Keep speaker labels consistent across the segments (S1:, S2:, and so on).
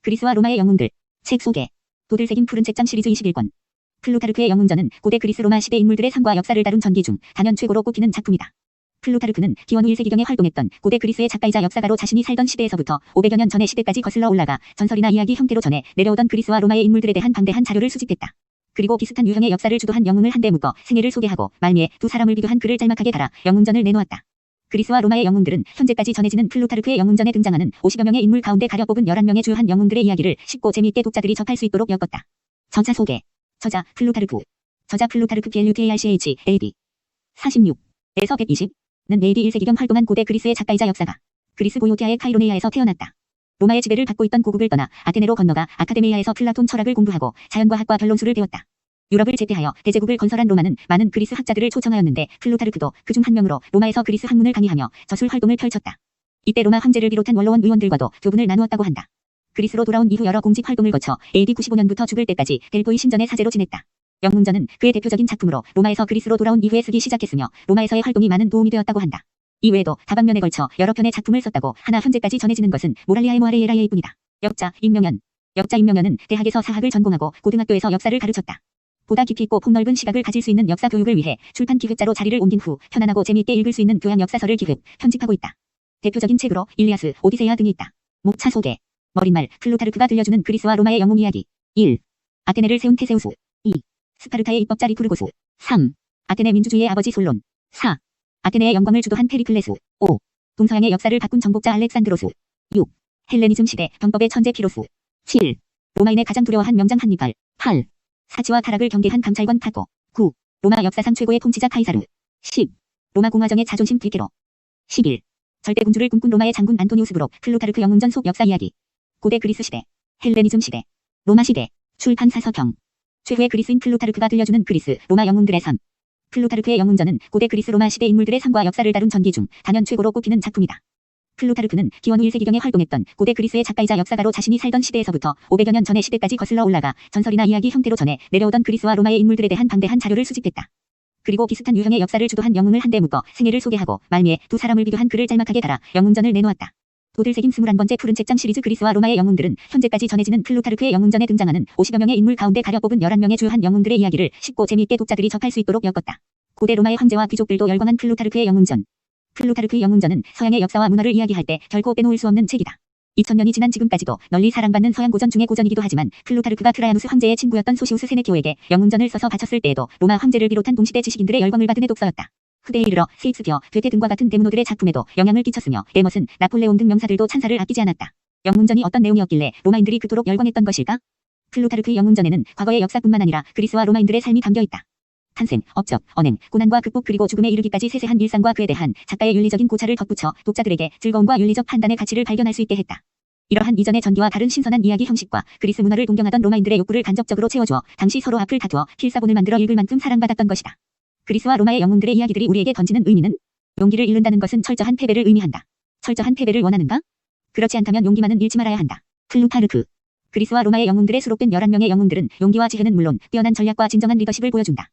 S1: 그리스와 로마의 영웅들. 책 소개. 도들새김 푸른 책장 시리즈 21권. 플루타르크의 영웅전은 고대 그리스 로마 시대 인물들의 삶과 역사를 다룬 전기 중 단연 최고로 꼽히는 작품이다. 플루타르크는 기원 후 1세기경에 활동했던 고대 그리스의 작가이자 역사가로 자신이 살던 시대에서부터 500여 년 전의 시대까지 거슬러 올라가 전설이나 이야기 형태로 전해 내려오던 그리스와 로마의 인물들에 대한 방대한 자료를 수집했다. 그리고 비슷한 유형의 역사를 주도한 영웅을 한데 묶어 생애를 소개하고 말미에 두 사람을 비교한 글을 짤막하게 달아 영웅전을 내놓았다. 그리스와 로마의 영웅들은 현재까지 전해지는 플루타르크의 영웅전에 등장하는 50여 명의 인물 가운데 가려 뽑은 11명의 주요한 영웅들의 이야기를 쉽고 재미있게 독자들이 접할 수 있도록 엮었다. 저자 소개. 저자 플루타르크. 저자 플루타르크 PLUTARCH AD 46에서 120는 AD 1세기경 활동한 고대 그리스의 작가이자 역사가. 그리스 보이오티아의 카이로네이아에서 태어났다. 로마의 지배를 받고 있던 고국을 떠나 아테네로 건너가 아카데미아에서 플라톤 철학을 공부하고 자연과학과 변론수를 배웠다. 유럽을 제패하여 대제국을 건설한 로마는 많은 그리스 학자들을 초청하였는데 플루타르크도 그중 한 명으로 로마에서 그리스 학문을 강의하며 저술 활동을 펼쳤다. 이때 로마 황제를 비롯한 원로원 의원들과도 교분을 나누었다고 한다. 그리스로 돌아온 이후 여러 공직 활동을 거쳐 AD 95년부터 죽을 때까지 델포이 신전의 사제로 지냈다. 영웅전은 그의 대표적인 작품으로 로마에서 그리스로 돌아온 이후에 쓰기 시작했으며 로마에서의 활동이 많은 도움이 되었다고 한다. 이외에도 다방면에 걸쳐 여러 편의 작품을 썼다고 하나 현재까지 전해지는 것은 모랄리아의 모아레이에라이일 뿐이다. 역자 임명연. 역자 임명연은 대학에서 사학을 전공하고 고등학교에서 역사를 가르쳤다. 보다 깊이 있고 폭넓은 시각을 가질 수 있는 역사 교육을 위해 출판 기획자로 자리를 옮긴 후 편안하고 재미있게 읽을 수 있는 교양 역사서를 기획, 편집하고 있다. 대표적인 책으로 일리아스, 오디세아 등이 있다. 목차 소개. 머릿말, 플루타르크가 들려주는 그리스와 로마의 영웅 이야기. 1. 아테네를 세운 테세우스. 2. 스파르타의 입법자 리쿠르고스. 3. 아테네 민주주의의 아버지 솔론. 4. 아테네의 영광을 주도한 페리클레스. 5. 동서양의 역사를 바꾼 정복자 알렉산드로스. 6. 헬레니즘 시대 병법의 천재 피로스. 7. 로마인의 가장 두려워한 명장 한니발. 8. 사치와 타락을 경계한 감찰관 카토. 9. 로마 역사상 최고의 통치자 카이사르. 10. 로마 공화정의 자존심 뒤께로. 11. 절대 군주를 꿈꾼 로마의 장군 안토니우스 브록. 플루타르크 영웅전 속 역사 이야기. 고대 그리스 시대, 헬레니즘 시대, 로마 시대. 출판 사서평. 최후의 그리스인 플루타르크가 들려주는 그리스, 로마 영웅들의 삶. 플루타르크의 영웅전은 고대 그리스 로마 시대 인물들의 삶과 역사를 다룬 전기 중 단연 최고로 꼽히는 작품이다. 플루타르크는 기원 후 1세기경에 활동했던 고대 그리스의 작가이자 역사가로 자신이 살던 시대에서부터 500여 년 전의 시대까지 거슬러 올라가 전설이나 이야기 형태로 전해 내려오던 그리스와 로마의 인물들에 대한 방대한 자료를 수집했다. 그리고 비슷한 유형의 역사를 주도한 영웅을 한데 묶어 생애를 소개하고 말미에 두 사람을 비교한 글을 짤막하게 달아 영웅전을 내놓았다. 도들새김 21번째 푸른 책장 시리즈 그리스와 로마의 영웅들은 현재까지 전해지는 플루타르크의 영웅전에 등장하는 50여 명의 인물 가운데 가려 뽑은 11명의 주요한 영웅들의 이야기를 쉽고 재미있게 독자들이 접할 수 있도록 엮었다. 고대 로마의 황제와 귀족들도 열광한 플루타르크의 영웅전. 플루타르크의 영웅전은 서양의 역사와 문화를 이야기할 때 결코 빼놓을 수 없는 책이다. 2000년이 지난 지금까지도 널리 사랑받는 서양 고전 중의 고전이기도 하지만 플루타르크가 트라야누스 황제의 친구였던 소시우스 세네케오에게 영웅전을 써서 바쳤을 때에도 로마 황제를 비롯한 동시대 지식인들의 열광을 받은 독서였다. 후대에 이르러 세익스피어, 괴테 등과 같은 대문호들의 작품에도 영향을 끼쳤으며 에머슨, 나폴레옹 등 명사들도 찬사를 아끼지 않았다. 영웅전이 어떤 내용이었길래 로마인들이 그토록 열광했던 것일까? 플루타르크의 영웅전에는 과거의 역사뿐만 아니라 그리스와 로마인들의 삶이 담겨있다. 탄생, 업적, 언행, 고난과 극복 그리고 죽음에 이르기까지 세세한 일상과 그에 대한 작가의 윤리적인 고찰을 덧붙여 독자들에게 즐거움과 윤리적 판단의 가치를 발견할 수 있게 했다. 이러한 이전의 전기와 다른 신선한 이야기 형식과 그리스 문화를 동경하던 로마인들의 욕구를 간접적으로 채워주어 당시 서로 앞을 다투어 필사본을 만들어 읽을 만큼 사랑받았던 것이다. 그리스와 로마의 영웅들의 이야기들이 우리에게 던지는 의미는? 용기를 잃는다는 것은 철저한 패배를 의미한다. 철저한 패배를 원하는가? 그렇지 않다면 용기만은 잃지 말아야 한다. 플루타르크. 그리스와 로마의 영웅들에 수록된 11명의 영웅들은 용기와 지혜는 물론 뛰어난 전략과 진정한 리더십을 보여준다.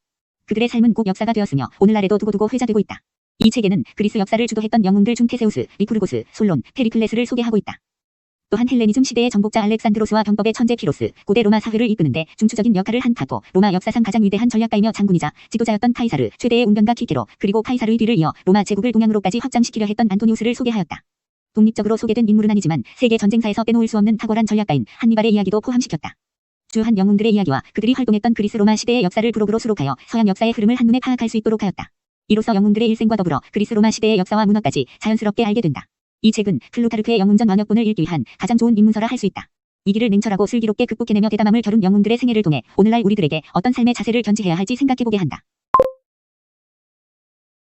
S1: 그들의 삶은 꼭 역사가 되었으며 오늘날에도 두고두고 회자되고 있다. 이 책에는 그리스 역사를 주도했던 영웅들 중 테세우스, 리쿠르고스, 솔론, 페리클레스를 소개하고 있다. 또한 헬레니즘 시대의 정복자 알렉산드로스와 병법의 천재 피로스, 고대 로마 사회를 이끄는데 중추적인 역할을 한 카토, 로마 역사상 가장 위대한 전략가이며 장군이자 지도자였던 카이사르, 최대의 웅변가 키케로, 그리고 카이사르의 뒤를 이어 로마 제국을 동양으로까지 확장시키려 했던 안토니우스를 소개하였다. 독립적으로 소개된 인물은 아니지만 세계 전쟁사에서 빼놓을 수 없는 탁월한 전략가인 한니발의 이야기도 포함시켰다. 주요한 영웅들의 이야기와 그들이 활동했던 그리스 로마 시대의 역사를 부록으로 수록하여 서양 역사의 흐름을 한눈에 파악할 수 있도록 하였다. 이로써 영웅들의 일생과 더불어 그리스 로마 시대의 역사와 문화까지 자연스럽게 알게 된다. 이 책은 플루타르크의 영웅전 완역본을 읽기 위한 가장 좋은 입문서라 할 수 있다. 이 길을 냉철하고 슬기롭게 극복해내며 대담함을 겨룬 영웅들의 생애를 통해 오늘날 우리들에게 어떤 삶의 자세를 견지해야 할지 생각해보게 한다.